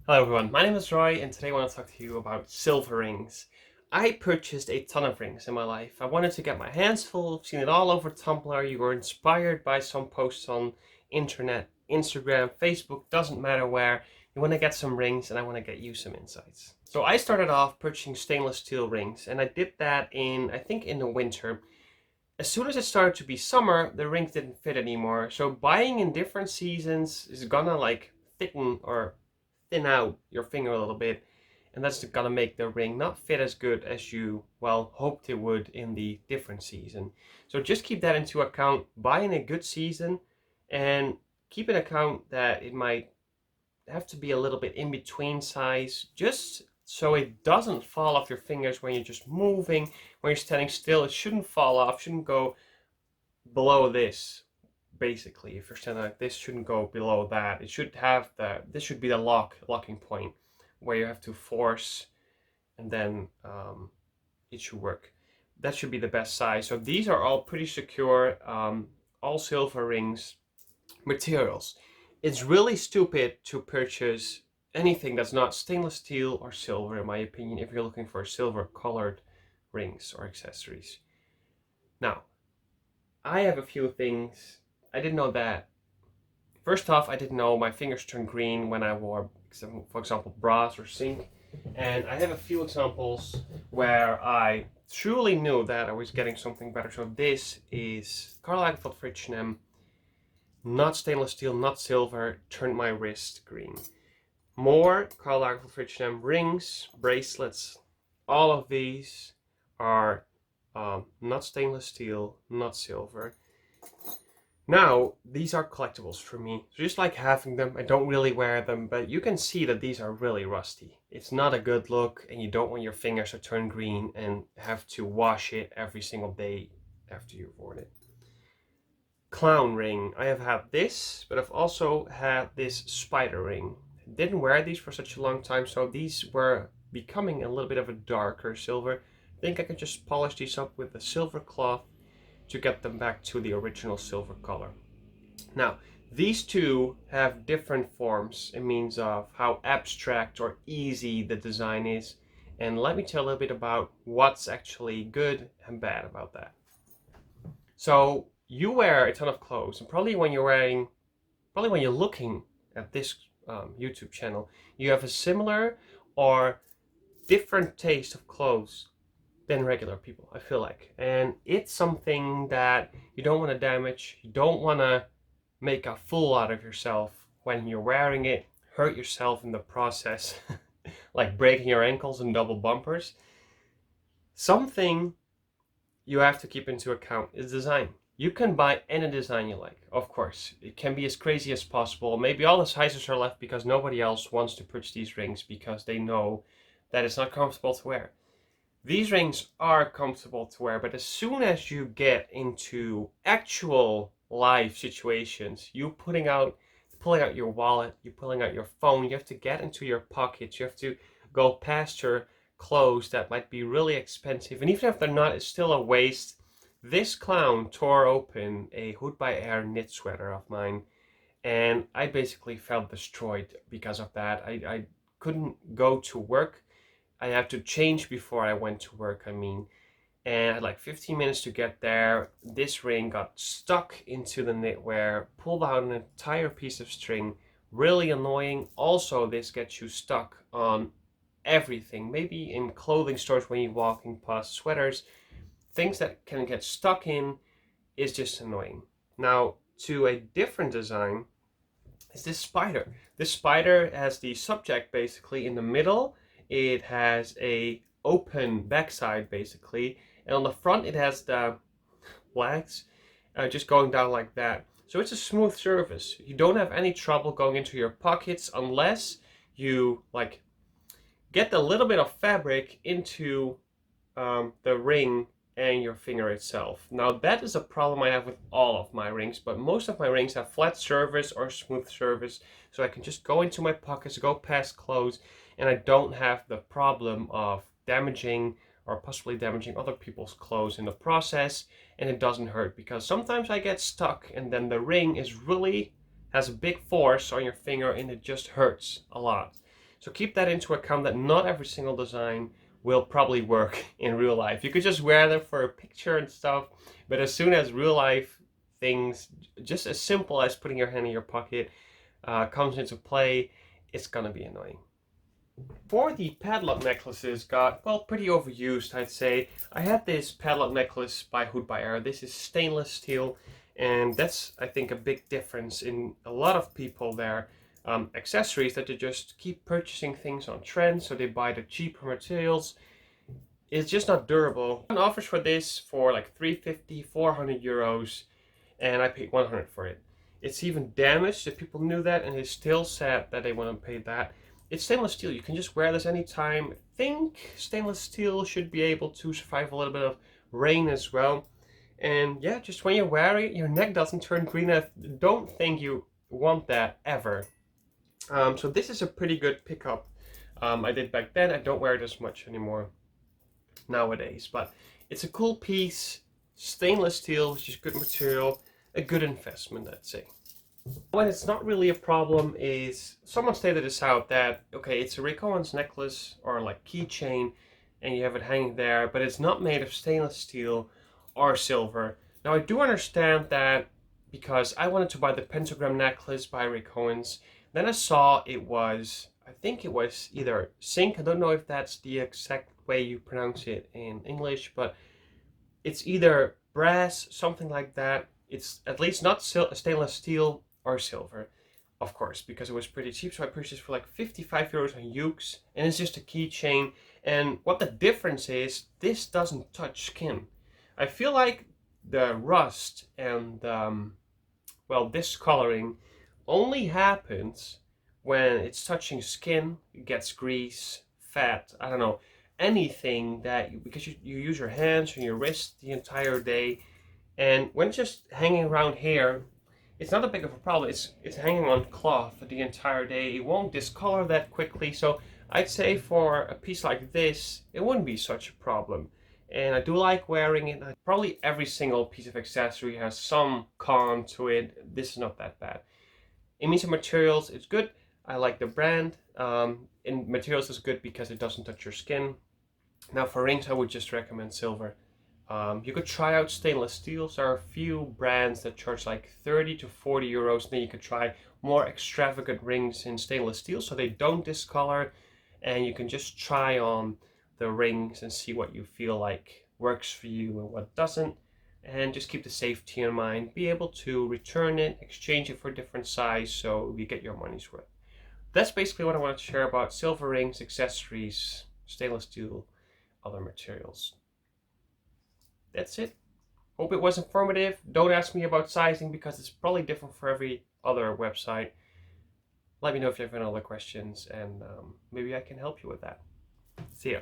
Hello everyone, my name is Roy and today I want to talk to you about silver rings. I purchased a ton of rings in my life. I wanted to get my hands full. I've seen it all over Tumblr. You were inspired by some posts on internet, Instagram, Facebook, doesn't matter where. You want to get some rings and I want to get you some insights. So I started off purchasing stainless steel rings and I did that I think in the winter. As soon as it started to be summer, the rings didn't fit anymore. So buying in different seasons is gonna like thicken or thin out your finger a little bit, and that's gonna make the ring not fit as good as you, well, hoped it would in the different season. So just keep that into account. Buy in a good season and keep in account that it might have to be a little bit in between size, just so it doesn't fall off your fingers when you're just moving, when you're standing still. It shouldn't fall off, shouldn't go below this. Basically, if you're standing like this, shouldn't go below that. It should have this should be the locking point where you have to force, and then it should work. That should be the best size. So these are all pretty secure, all silver rings. Materials. It's really stupid to purchase anything that's not stainless steel or silver, in my opinion, if you're looking for silver colored rings or accessories. Now, I have a few things. I didn't know that. First off, I didn't know my fingers turned green when I wore, for example, bras or zinc. And I have a few examples where I truly knew that I was getting something better. So this is Karl Lagerfeld Friction M, not stainless steel, not silver, turned my wrist green. More Karl Lagerfeld Friction M rings, bracelets, all of these are not stainless steel, not silver. Now, these are collectibles for me. So just like having them, I don't really wear them, but you can see that these are really rusty. It's not a good look, and you don't want your fingers to turn green and have to wash it every single day after you've worn it. Clown ring. I have had this, but I've also had this spider ring. I didn't wear these for such a long time, so these were becoming a little bit of a darker silver. I think I could just polish these up with a silver cloth to get them back to the original silver color. Now, these two have different forms in means of how abstract or easy the design is. And let me tell a little bit about what's actually good and bad about that. So you wear a ton of clothes, and probably when you're looking at this YouTube channel, you have a similar or different taste of clothes than regular people, I feel like. And it's something that you don't want to damage. You don't want to make a fool out of yourself when you're wearing it, hurt yourself in the process, like breaking your ankles and double bumpers. Something you have to keep into account is design. You can buy any design you like, of course. It can be as crazy as possible. Maybe all the sizes are left because nobody else wants to purchase these rings because they know that it's not comfortable to wear. These rings are comfortable to wear, but as soon as you get into actual life situations, you pulling out your wallet, you're pulling out your phone, you have to get into your pockets, you have to go past your clothes that might be really expensive, and even if they're not, it's still a waste. This clown tore open a Hood by Air knit sweater of mine, and I basically felt destroyed because of that. I couldn't go to work. I had to change before I went to work, and I had like 15 minutes to get there. This ring got stuck into the knitwear, pulled out an entire piece of string, really annoying. Also, this gets you stuck on everything, maybe in clothing stores when you're walking past sweaters. Things that can get stuck in is just annoying. Now, to a different design is this spider. This spider has the subject basically in the middle. It has a open backside basically, and on the front it has the legs just going down like that. So it's a smooth surface. You don't have any trouble going into your pockets unless you like get a little bit of fabric into the ring and your finger itself. Now that is a problem I have with all of my rings, but most of my rings have flat surface or smooth surface, so I can just go into my pockets, go past clothes, and I don't have the problem of damaging or possibly damaging other people's clothes in the process, and it doesn't hurt because sometimes I get stuck and then the ring has a big force on your finger and it just hurts a lot. So keep that into account, that not every single design will probably work in real life. You could just wear them for a picture and stuff, but as soon as real life things, just as simple as putting your hand in your pocket, comes into play, it's gonna be annoying. For the padlock necklaces got, well, pretty overused, I'd say. I had this padlock necklace by Hood by Air. This is stainless steel, and that's, I think, a big difference in a lot of people there. Accessories that they just keep purchasing things on trend, so they buy the cheaper materials. It's just not durable. An offers for this for like 350, 400 euros, and I paid 100 for it. It's even damaged, if people knew that, and they still said that they wouldn't pay that. It's stainless steel, you can just wear this anytime. I think stainless steel should be able to survive a little bit of rain as well. And yeah, just when you wear it, your neck doesn't turn green. I don't think you want that ever. So this is a pretty good pickup. I did back then. I don't wear it as much anymore nowadays, but it's a cool piece, stainless steel, which is good material, a good investment, I'd say. When it's not really a problem is, someone stated this out, that okay, it's a Rick Owens necklace or like keychain and you have it hanging there, but it's not made of stainless steel or silver. Now I do understand that, because I wanted to buy the pentagram necklace by Rick Owens. Then I saw it was, I think it was either zinc, I don't know if that's the exact way you pronounce it in English, but it's either brass, something like that. It's at least not stainless steel or silver, of course, because it was pretty cheap. So I purchased for like 55 euros on Ukes, and it's just a keychain. And what the difference is, this doesn't touch skin. I feel like the rust and well, discoloring only happens when it's touching skin. It gets grease, fat, I don't know, anything that because you use your hands and your wrist the entire day, and when it's just hanging around here, it's not that big of a problem. It's hanging on cloth the entire day. It won't discolor that quickly. So I'd say for a piece like this, it wouldn't be such a problem. And I do like wearing it. Probably every single piece of accessory has some con to it. This is not that bad. In means of materials, it's good. I like the brand. In materials, it's good because it doesn't touch your skin. Now for rings, I would just recommend silver. You could try out stainless steels. There are a few brands that charge like 30 to 40 euros. Then you could try more extravagant rings in stainless steel so they don't discolor. And you can just try on the rings and see what you feel like works for you and what doesn't. And just keep the safety in mind. Be able to return it, exchange it for a different size so you get your money's worth. That's basically what I wanted to share about silver rings, accessories, stainless steel, other materials. That's it. Hope it was informative. Don't ask me about sizing because it's probably different for every other website. Let me know if you have any other questions, and maybe I can help you with that. See ya.